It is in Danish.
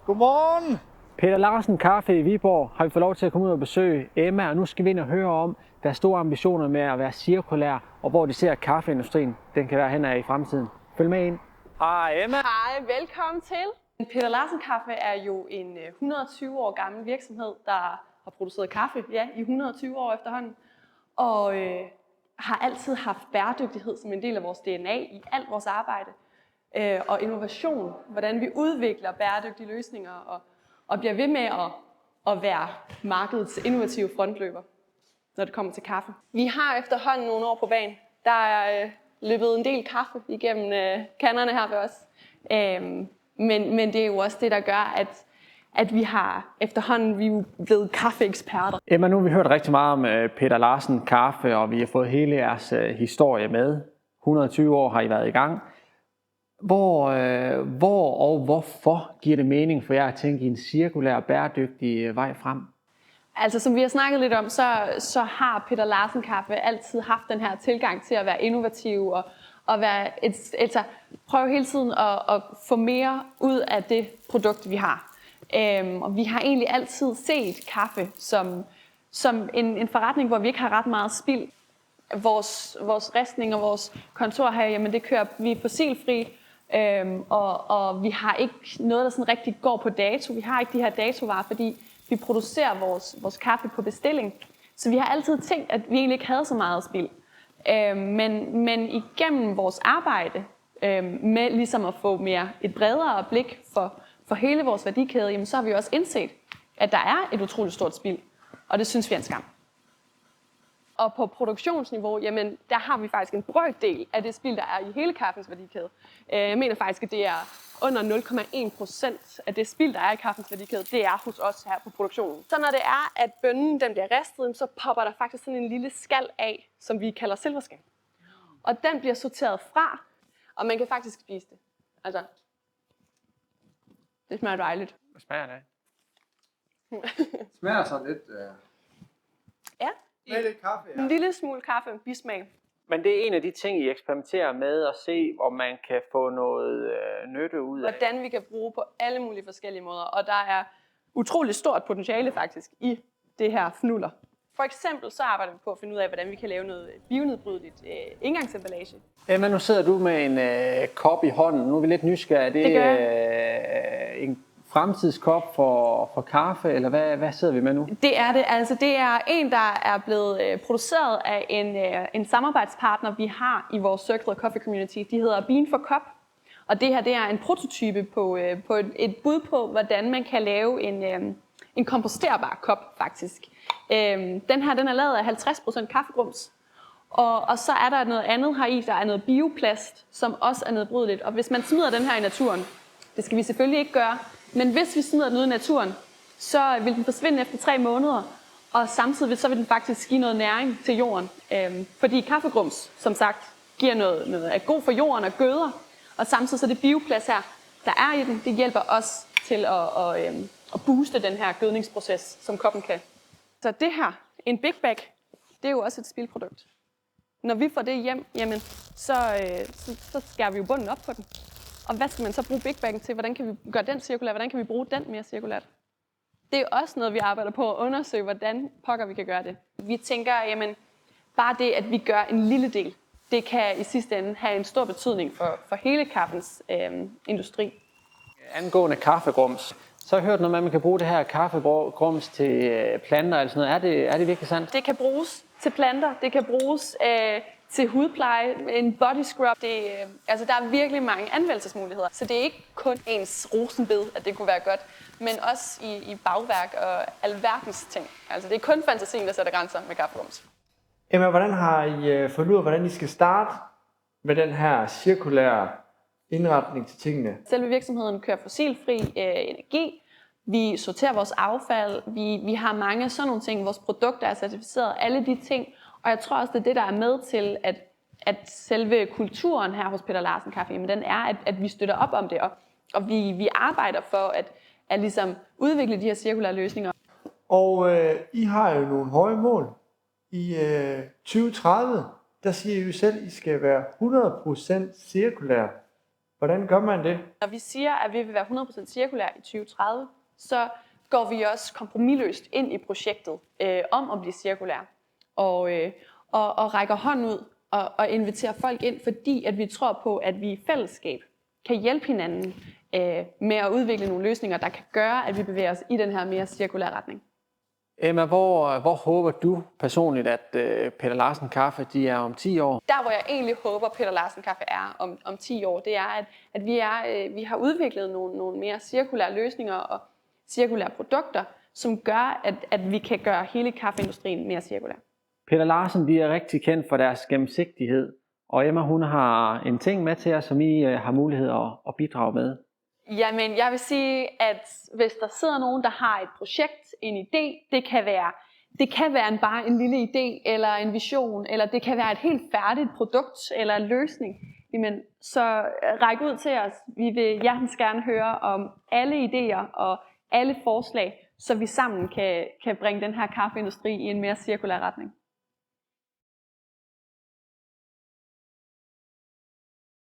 Godmorgen! Peter Larsen Kaffe i Viborg har vi fået lov til at komme ud og besøge Emma, og nu skal vi ind og høre om deres store ambitioner med at være cirkulær, og hvor de ser, at kaffeindustrien den kan være henad i fremtiden. Følg med ind. Hej Emma. Hej, velkommen til. Peter Larsen Kaffe er jo en 120 år gammel virksomhed, der har produceret kaffe i 120 år efterhånden, og har altid haft bæredygtighed som en del af vores DNA i alt vores arbejde. Og innovation, hvordan vi udvikler bæredygtige løsninger og bliver ved med at være markedets innovative frontløber, når det kommer til kaffe. Vi har efterhånden nogle år på banen. Der er løbet en del kaffe igennem kanderne her ved os. Men det er jo også det, der gør, at vi har efterhånden vi er blevet kaffeeksperter. Emma, nu har vi hørt rigtig meget om Peter Larsen Kaffe, og vi har fået hele jeres historie med. 120 år har I været i gang. Hvor og hvorfor giver det mening for jer at tænke i en cirkulær og bæredygtig vej frem? Altså som vi har snakket lidt om, så har Peter Larsen Kaffe altid haft den her tilgang til at være innovativ og være prøve hele tiden at få mere ud af det produkt, vi har. Og vi har egentlig altid set kaffe som en forretning, hvor vi ikke har ret meget spild. Vores ristning og vores kontor her, jamen det kører vi fossilfri. Og vi har ikke noget, der sådan rigtig går på dato. Vi har ikke de her datovarer, fordi vi producerer vores kaffe på bestilling. Så vi har altid tænkt, at vi egentlig ikke havde så meget spild. Men igennem vores arbejde med ligesom at få et bredere blik for hele vores værdikæde, jamen, så har vi også indset, at der er et utroligt stort spild. Og det synes vi er en skam. Og på produktionsniveau, jamen, der har vi faktisk en brøkdel af det spild, der er i hele kaffens værdikæde. Jeg mener faktisk, at det er under 0,1% af det spild, der er i kaffens værdikæde, det er hos os her på produktionen. Så når det er, at bønnen den bliver ristet, så popper der faktisk sådan en lille skal af, som vi kalder silverskal. Og den bliver sorteret fra, og man kan faktisk spise det. Altså, det smager dejligt. Hvad smager det? Smager sådan lidt... Ja. Med lidt kaffe, ja. En lille smule kaffe, bismag. Men det er en af de ting, I eksperimenterer med at se, om man kan få noget nytte ud af. Hvordan vi kan bruge på alle mulige forskellige måder. Og der er utroligt stort potentiale faktisk i det her fnuller. For eksempel så arbejder vi på at finde ud af, hvordan vi kan lave noget bionedbrydeligt engangsemballage. Emma, nu sidder du med en kop i hånden. Nu er vi lidt nysgerrige. Det gør jeg. En fremtidskop for kaffe, eller hvad sidder vi med nu? Det er det. Altså, det er en, der er blevet produceret af en samarbejdspartner, vi har i vores Circular Coffee Community. De hedder Bean for Cup. Og det her det er en prototype på et bud på, hvordan man kan lave en komposterbar kop, faktisk. Den her den er lavet af 50% kaffegrums. Og så er der noget andet heri, der er noget bioplast, som også er nedbrydeligt. Og hvis man smider den her i naturen, det skal vi selvfølgelig ikke gøre, men hvis vi smider den ud i naturen, så vil den forsvinde efter 3 måneder, og samtidig så vil den faktisk give noget næring til jorden. Fordi kaffegrums, som sagt, giver noget er god for jorden og gøder, og samtidig så det bioplads her, der er i den, det hjælper os til at booste den her gødningsproces, som koppen kan. Så det her, en Big Bag, det er jo også et spildprodukt. Når vi får det hjem, jamen, så skærer vi jo bunden op på den. Og hvad skal man så bruge Big Bag'en til? Hvordan kan vi gøre den cirkulær? Hvordan kan vi bruge den mere cirkulært? Det er også noget, vi arbejder på at undersøge, hvordan pokker vi kan gøre det. Vi tænker, jamen, bare det, at vi gør en lille del, det kan i sidste ende have en stor betydning for hele kaffens industri. Angående kaffegrums, så har jeg hørt noget med, at man kan bruge det her kaffegrums til planter eller sådan noget. Er det virkelig sandt? Det kan bruges til planter, det kan bruges til hudpleje, en body scrub. Altså der er virkelig mange anvendelsesmuligheder. Så det er ikke kun ens rosenbed, at det kunne være godt, men også i bagværk og alverdens ting. Altså det er kun fantasien, der sætter grænser med kaffegrums. Emma, hvordan har I fundet ud af, hvordan I skal starte med den her cirkulære indretning til tingene? Selve virksomheden kører fossilfri energi. Vi sorterer vores affald. Vi har mange af sådan nogle ting. Vores produkter er certificeret. Alle de ting. Og jeg tror også, det er det, der er med til, at selve kulturen her hos Peter Larsen Kaffe, jamen, den er, at vi støtter op om det. Og vi arbejder for at ligesom udvikle de her cirkulære løsninger. Og I har jo nogle høje mål. I 2030, der siger I jo selv, at I skal være 100% cirkulær Hvordan gør man det? Når vi siger, at vi vil være 100% cirkulær i 2030, så går vi også kompromisløst ind i projektet om at blive cirkulær. Og rækker hånden ud og inviterer folk ind, fordi at vi tror på, at vi i fællesskab kan hjælpe hinanden med at udvikle nogle løsninger, der kan gøre, at vi bevæger os i den her mere cirkulære retning. Emma, hvor håber du personligt, at Peter Larsen Kaffe de er om 10 år? Der, hvor jeg egentlig håber, Peter Larsen Kaffe er om 10 år, det er, at vi har udviklet nogle mere cirkulære løsninger og cirkulære produkter, som gør, at vi kan gøre hele kaffeindustrien mere cirkulær. Peter Larsen de er rigtig kendt for deres gennemsigtighed, og Emma hun har en ting med til jer, som I har mulighed at bidrage med. Jamen, jeg vil sige, at hvis der sidder nogen, der har et projekt, en idé, det kan være bare en lille idé, eller en vision, eller det kan være et helt færdigt produkt, eller en løsning, jamen, så ræk ud til os. Vi vil hjertens gerne høre om alle idéer og alle forslag, så vi sammen kan bringe den her kaffeindustri i en mere cirkulær retning.